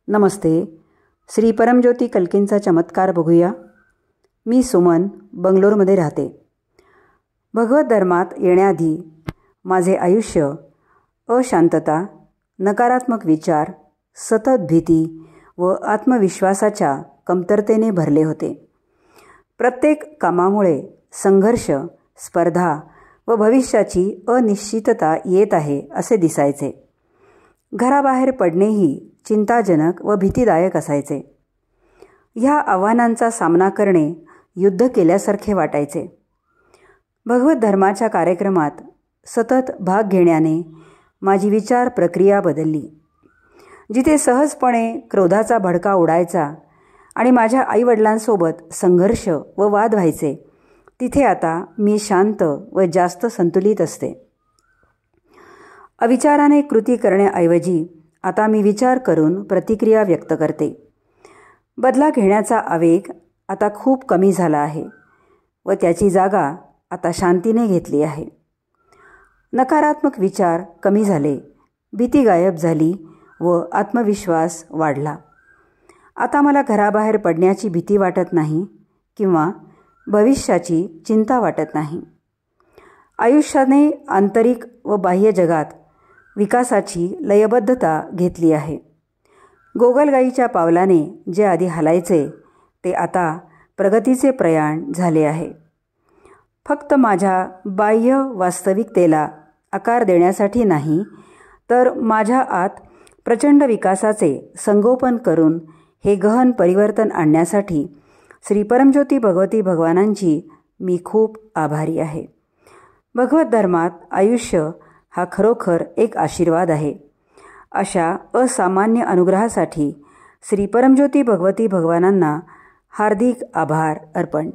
नमस्ते. श्री परमज्योती कल्कींचा चमत्कार बघूया. मी सुमन बंगलोरमध्ये राहते. भगवत धर्मात येण्याआधी माझे आयुष्य अशांतता, नकारात्मक विचार, सतत भीती व आत्मविश्वासाच्या कमतरतेने भरले होते. प्रत्येक कामामुळे संघर्ष, स्पर्धा व भविष्याची अनिश्चितता येत आहे असे दिसायचे. घराबाहेर पडणेही चिंताजनक व भीतीदायक असायचे. ह्या आव्हानांचा सामना करणे युद्ध केल्यासारखे वाटायचे. भगवत धर्माच्या कार्यक्रमात सतत भाग घेण्याने माझी विचार प्रक्रिया बदलली. जिथे सहजपणे क्रोधाचा भडका उडायचा आणि माझ्या आईवडिलांसोबत संघर्ष व वाद व्हायचे, तिथे आता मी शांत व जास्त संतुलित असते. अविचाराने कृती करण्याऐवजी आता मी विचार करून प्रतिक्रिया व्यक्त करते. बदला घेण्याचा आवेग आता खूप कमी झाला आहे व त्याची जागा आता शांतीने घेतली आहे. नकारात्मक विचार कमी झाले, भीती गायब झाली व आत्मविश्वास वाढला. आता मला घराबाहेर पडण्याची भीती वाटत नाही किंवा भविष्याची चिंता वाटत नाही. आयुष्याने आंतरिक व बाह्य जगात विकासाची लयबद्धता घेतली आहे. गोगलगाईच्या पावलाने जे आधी हलायचे ते आता प्रगतीचे प्रयाण झाले आहे. फक्त माझ्या बाह्य वास्तविकतेला आकार देण्यासाठी नाही, तर माझ्या आत प्रचंड विकासाचे संगोपन करून हे गहन परिवर्तन आणण्यासाठी श्री परमज्योती भगवती भगवानांची मी खूप आभारी आहे. भगवत धर्मात आयुष्य हा खरोखर एक आशीर्वाद आहे. अशा असामान्य अनुग्रहासाठी श्री परमज्योती भगवती भगवानांना हार्दिक आभार अर्पण.